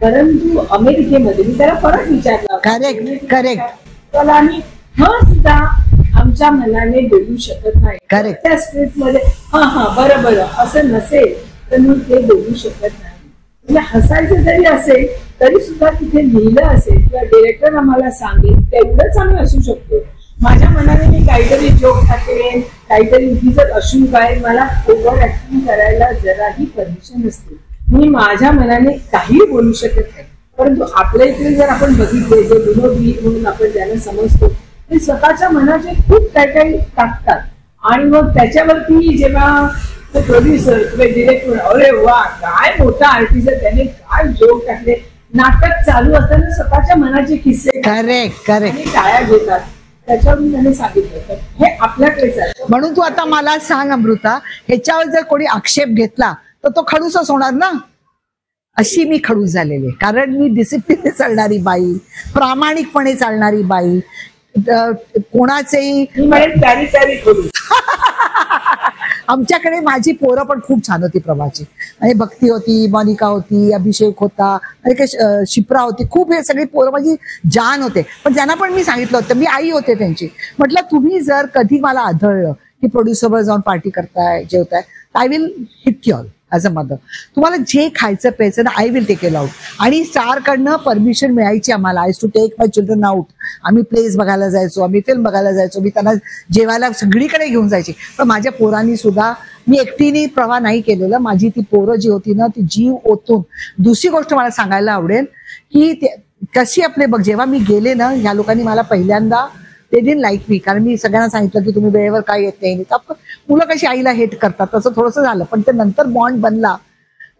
परंतु अमेरिकेमध्ये मी त्याला परत विचारला, करेक्ट करेक्ट, त्याला आम्ही सुद्धा आमच्या मनाने बोलू शकत नाही. करेक्ट. त्या स्क्रिप्ट मध्ये बरं असं नसेल तर मी ते बोलू शकत नाही. म्हणजे हसायचं जरी असेल तरी सुद्धा तिथे लिहिलं असेल किंवा डिरेक्टर आम्हाला सांगेल तेवढंच आम्ही असू शकतो. माझ्या मनाने मी काहीतरी जोक टाकेन, काहीतरी जर अश्रू गायन, मला ओव्हर ऍक्टिंग करायला जराही परमिशन नसते. मी माझ्या मनाने काही बोलू शकत नाही. परंतु आपल्या इकडे जर आपण बघितले, जे विनोदी म्हणून आपण ज्यांना समजतो ते स्वतःच्या मनाचे खूप काही टाकतात. आणि मग त्याच्यावरती जेव्हा प्रोड्युसर किंवा डिरेक्टर, अरे वा काय मोठा आर्टिस्ट आहे, त्याने काय जोक टाकले, नाटक चालू असताना स्वतःच्या मनाचे किस्से करेक्ट करेक्ट टाळ्या घेतात. त्याच्यावरून त्याने सांगितलं हे आपल्याकडेच आहे. म्हणून तू आता मला सांग अमृता, ह्याच्यावर जर कोणी आक्षेप घेतला तर तो खडूसच होणार ना. अशी मी खडूस झालेली, कारण मी डिसिप्लिन चालणारी बाई, प्रामाणिकपणे चालणारी बाई, कोणाचेही आमच्याकडे माझी पोरं पण खूप छान होती प्रभाची. आणि भक्ती होती, मोनिका होती, अभिषेक होता, आणि शिप्रा होती, खूप हे सगळी पोरं माझी जान होते. पण त्यांना पण मी सांगितलं होतं, मी आई होते त्यांची, म्हटलं तुम्ही जर कधी मला आढळलं की प्रोड्युसरवर जाऊन पार्टी करताय, जेवताय, I will hit you all as a mother. तुम्हाला जे खायचं प्यायचं ना I will take it out. आणि स्टारकडनं परमिशन मिळायची आम्हाला. I too take my children out. आम्ही प्लेस बघायला जायचो, आम्ही फिल्म बघायला जायचो, मी त्यांना जेवायला सगळीकडे घेऊन जायची. पण माझ्या पोरांनी सुद्धा, मी एकटीने प्रवाह नाही केलेलं, माझी ती पोरं जी होती ना ती जीव ओतून. दुसरी गोष्ट मला सांगायला आवडेल की कशी आपले बघ, जेव्हा मी गेले ना ह्या लोकांनी मला पहिल्यांदा ते डिडंट लाईक मी, कारण मी सगळ्यांना सांगितलं की तुम्ही वेळेवर काय येत नाही. मुलं कशी आईला हेट करतात तसं थोडंसं झालं. पण ते नंतर बॉन्ड बनला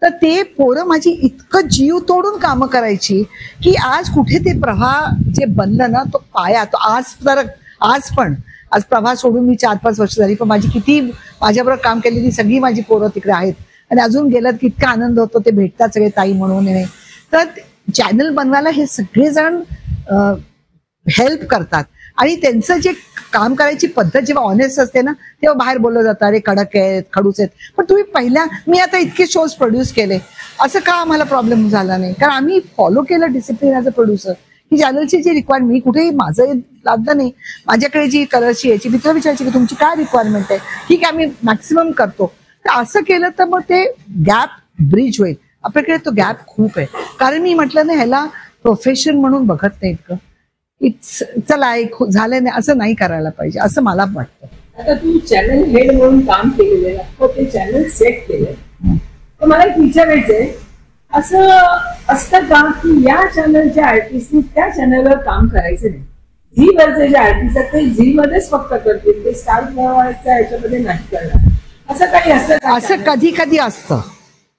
तर ते पोरं माझी इतकं जीव तोडून कामं करायची की आज कुठे ते प्रवाह जे बनलं ना तो पाया, तो आज प्रवाह सोडून मी 4-5 वर्ष झाली, पण माझी किती माझ्याबरोबर काम केलेली सगळी माझी पोरं तिकडे आहेत. आणि अजून गेलं की इतका आनंद होतो, ते भेटतात सगळे ताई म्हणून. तर चॅनल बनवायला हे सगळेजण हेल्प करतात. आणि त्यांचं जे काम करायची पद्धत जेव्हा ऑनेस्ट असते ना तेव्हा बाहेर बोललं जातं, अरे कडक आहेत, खडूस आहेत. पण तुम्ही मी आता इतके शोज प्रोड्यूस केले, असं का आम्हाला प्रॉब्लेम झाला नाही? कारण आम्ही फॉलो केलं डिसिप्लिन ॲज अ प्रोड्युसर, की चॅनलची जी रिक्वायरमेंट, मी कुठेही माझं लागलं नाही, माझ्याकडे जी कलरची यायची मी तुला विचारायची की तुमची काय रिक्वायरमेंट आहे, ठीक आहे आम्ही मॅक्सिमम करतो. तर असं केलं तर मग ते गॅप ब्रिज होईल. आपल्याकडे तो गॅप खूप आहे. कारण मी म्हटलं ना ह्याला प्रोफेशन म्हणून बघत नाहीत का? इट्स चला एक झालं नाही असं नाही करायला पाहिजे असं मला वाटतं. आता तू चॅनल हेड म्हणून काम केलेलं आहे, ते चॅनल सेट केलं, तर मला एक विचारायचंय, असं असतं का की या चॅनलच्या आर्टिस्टनी त्या चॅनलवर काम करायचं नाही, झी वरचे जे आर्टिस्ट आहेत ते झी मध्येच फक्त करतील, ते स्टार प्रवाहाच्या याच्यामध्ये नाही करणार, असं काही असतं? असं कधी कधी असतं.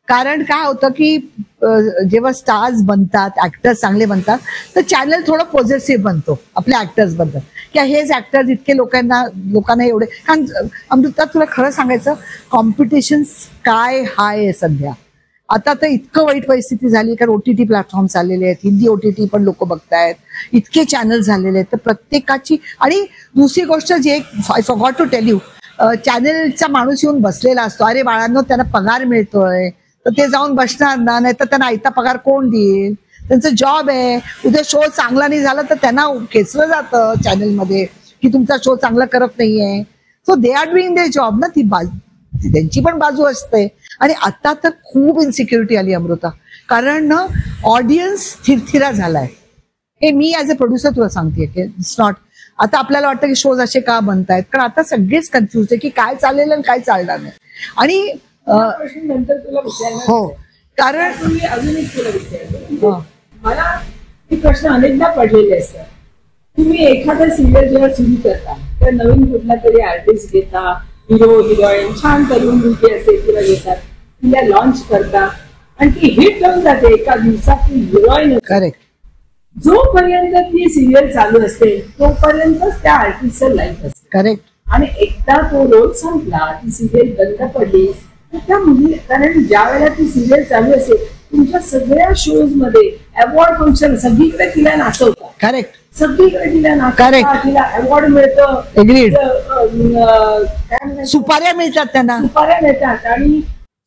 कारण काय होतं की जेव्हा स्टार्स बनतात, ऍक्टर्स चांगले बनतात, तर चॅनल थोडं पॉझिटिव्ह बनतो आपल्या ऍक्टर्स बद्दल, की हेच ऍक्टर्स इतके लोकांना एवढे. कारण अमृता तुला खरं सांगायचं, कॉम्पिटिशन काय हाय आहे सध्या. आता तर इतकं वाईट परिस्थिती झाली, कारण OTT प्लॅटफॉर्म आलेले आहेत, हिंदी OTT पण लोक बघतायत, इतके चॅनल झालेले आहेत, तर प्रत्येकाची. आणि दुसरी गोष्ट जे I forgot to tell you, चॅनलचा माणूस येऊन बसलेला असतो, अरे बाळांनो त्यांना पगार मिळतोय तर ते जाऊन बसणार ना, नाही तर त्यांना आयता पगार कोण देईल, त्यांचं जॉब आहे. उद्या शो चांगला नाही झाला तर त्यांना खेचलं जातं चॅनलमध्ये की तुमचा शो चांगला करत नाहीये. So they R doing there job ना, ती त्यांची पण बाजू असते. आणि आता तर खूप इन्सिक्युरिटी आली अमृता, कारण ना ऑडियन्स थिरथिरा झालाय. हे मी ऍज अ प्रोड्युसर तुला सांगते की इट्स नॉट. आता आपल्याला वाटतं की शोज असे का बनतायत, कारण आता सगळेच कन्फ्युज आहे की काय चालेल आणि काय चालणार नाही. आणि नंतर तुला विचारणार, हो, कारण तुम्ही अजून एक तुला विचारतो, मला हे प्रश्न अनेकदा पडलेले असतात. तुम्ही एखादा सिरियल जेव्हा सुरू करता तर नवीन कुठला तरी आर्टिस्ट घेता, हिरो हिरोईन छान तरुण मुलगी असेल किंवा घेतात, तिला लॉन्च करता आणि ती हिट होऊन जाते, एका दिवसात ती हिरोईन. करेक्ट. जोपर्यंत ती सिरियल चालू असते तोपर्यंतच त्या आर्टिस्टचं लाईफ असते. करेक्ट. आणि एकदा तो रोल संपला, ती सिरियल बंद पडली, तर त्या मुली, कारण ज्या वेळेला ती सिरियल चालू असेल तुमच्या सगळ्या शोज मध्ये अवॉर्ड फंक्शन, सगळीकडे तिला नाचवतात. करेक्ट. सगळीकडे तिला नाचवतात, तिला अवॉर्ड मिळतं, सुपाऱ्या मिळतात, त्यांना सुपाऱ्या मिळतात आणि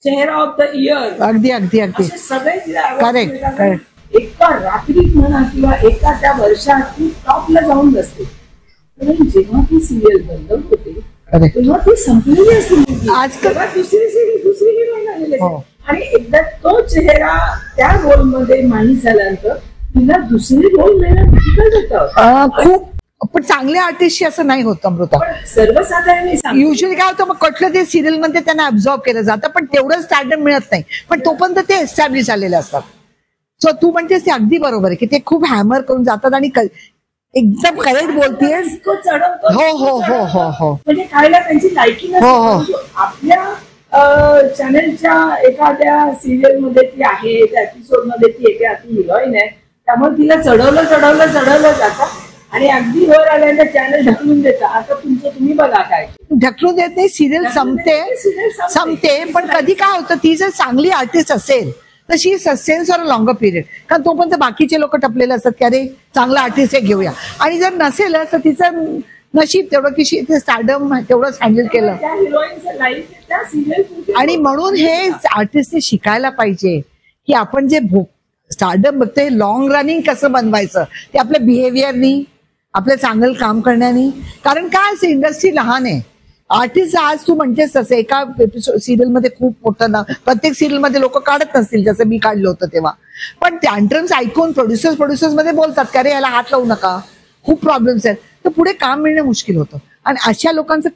चेहरा ऑफ द इयर, अगदी अगदी अगदी सगळे तिला. करेक्ट. एका रात्रीत म्हणा किंवा एका त्या वर्षात ती टॉपला जाऊन बसते. जेव्हा ती सिरियल बंद होते तेव्हा ती संपलेली असते. आजकाल दुसरी हिरोईन आलेली असते आणि एकदा तो चेहरा त्या रोल मध्ये माहीत झाल्यानंतर तिला दुसरी रोल मिळणं डिफिकल्ट होतं. खूप. पण चांगल्या आर्टिस्टशी असं नाही होत अमृता. सर्वसाधारण युजली काय होतं, मग कुठलं ते सिरियल मध्ये त्यांना अब्झॉर्ब केलं जातं, पण तेवढं स्टँडर्ड मिळत नाही. पण तोपर्यंत ते एस्टॅब्लिश झालेले असतात. सो तू म्हणतेस ते अगदी बरोबर आहे की ते खूप हॅमर करून जातात आणि एकदम करेक्ट बोलतेस. हो हो हो हो हो. म्हणजे खायला त्यांची लायकी नसते. आपल्या चॅनलच्या एखाद्या सिरियल मध्ये ती आहे, त्या एपिसोड मध्ये ती एका हिरोईन आहे, त्यामुळे तिला चढवलं जातं आणि अगदी वर आल्यानंतर चॅनल ढकलून देतं. आता तुमचं तुम्ही बघा काय. ढकलून देत नाही, सिरियल संपते. पण कधी काय होतं, ती जर चांगली आर्टिस्ट असेल तर she sustains for a longer period, कारण तोपर्यंत बाकीचे लोक टपलेले असतात की अरे चांगला आर्टिस्ट आहे घेऊया. आणि जर नसेल तर तिचं नशीब तेवढं की ते स्टारडम तेवढंच हँडल केलं. आणि म्हणून हे आर्टिस्टने शिकायला पाहिजे की आपण जे स्टारडम बघतोय लॉंग रनिंग कसं बनवायचं, ते आपल्या बिहेवियरनी, आपलं चांगलं काम करण्यानी. कारण काय असं इंडस्ट्री लहान आहे. आर्टिस्ट आज तू म्हणतेस तसं एका सिरियल मध्ये खूप मोठं ना, प्रत्येक सिरियल मध्ये लोक काढत नसतील जसं मी काढलं होतं तेव्हा, पण टँट्रम्स ऐकून प्रोड्युसर्स मध्ये बोलतात की अरे याला हात लावू नका, खूप प्रॉब्लेम्स आहेत, तर पुढे काम मिळणं मुश्किल होतं. आणि अशा लोकांचं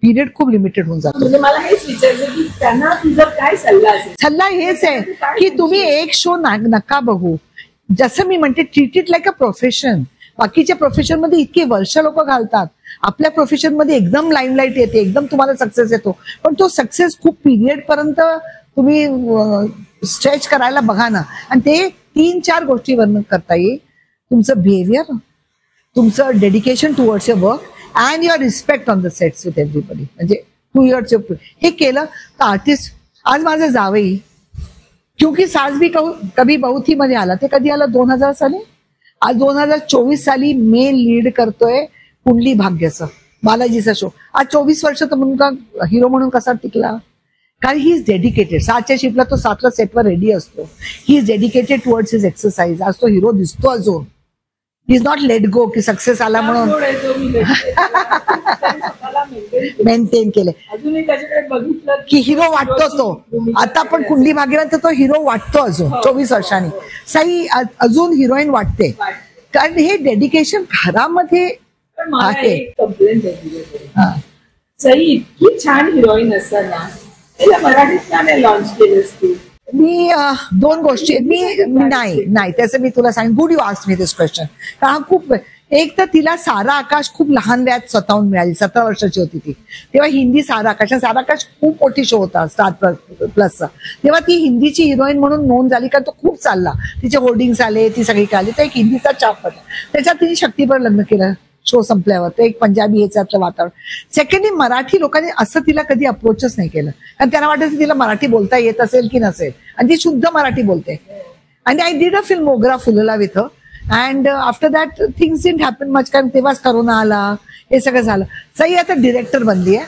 पिरियड खूप लिमिटेड होऊन जातं. म्हणजे मला हेच विचारलं की त्यांना तुझा काय सल्ला असेल? सल्ला हेच आहे की तुम्ही एक शो नका बघू. जसं मी म्हणते, treat it like a profession. बाकीच्या प्रोफेशन मध्ये इतके वर्ष लोक घालतात, आपल्या प्रोफेशन मध्ये एकदम लाईमलाईट येते, एकदम तुम्हाला सक्सेस येतो, पण तो सक्सेस खूप पिरियड पर्यंत तुम्ही स्ट्रेच करायला बघा ना. आणि ते 3-4 गोष्टीवरनं करता येईल. तुमचं बिहेवियर, तुमचं dedication towards your work and your respect on the sets with everybody. म्हणजे टू इयर्स हे केलं तर आर्टिस्ट. आज माझं जावई क्योंकि सास भी कभी बहू थी मध्ये आला, ते कधी आला 2000 साली. आज 2024 साली मेन लीड करतोय कुंडली भाग्याचं, बालाजीचा शो. आज 24 वर्ष तर मुलगा हिरो म्हणून कसा टिकला? कारण ही इज डेडिकेटेड. 7च्या शिफ्टला तो 7ला सेटवर रेडी असतो. He is dedicated towards his exercise. आज तो हिरो दिसतो अजून. इज नॉट लेट गो की सक्सेस आला म्हणून मेंटेन केले. अजूनही त्याच्याकडे बघितलं की हिरो वाटतो तो. आता पण कुंडली भाग्यवंत तो हिरो वाटतो अजून 24 वर्षांनी. सई अजून हिरोईन वाटते कारण हे डेडिकेशन घरामध्ये आहे. कंप्लेंट सई इतकी छान हिरोईन असताना तिला मराठीत का नाही लॉन्च केलं असती. मी 2 गोष्टी नाही त्याचं मी तुला सांग. Good you asked me this question. कारण खूप एक तर तिला सारा आकाश खूप लहान वयात स्वतःहून मिळाली. 17 वर्षाची होती ती तेव्हा. हिंदी सारा आकाश खूप मोठी शो होता स्टार प्लसचा. तेव्हा ती हिंदीची हिरोईन म्हणून नोंद झाली कारण तो खूप चालला. तिचे होर्डिंग्स आले, ती सगळी आली. तर एक हिंदीचा चाप होता. त्याच्यात तिने शक्तीवर लग्न केलं शो संपल्यावर. ते एक पंजाबी ह्याच्यातलं वातावरण. सेकंडली मराठी लोकांनी असं तिला कधी अप्रोचच नाही केलं कारण त्यांना वाटायचं तिला मराठी बोलता येत असेल की नसेल. आणि ती शुद्ध मराठी बोलते. आणि आय डिड अ फिल्म मोगरा फुलला with her. And after that things didn't happen much कारण तेव्हाच करोना आला, हे सगळं झालं. सई आता डिरेक्टर बनली आहे.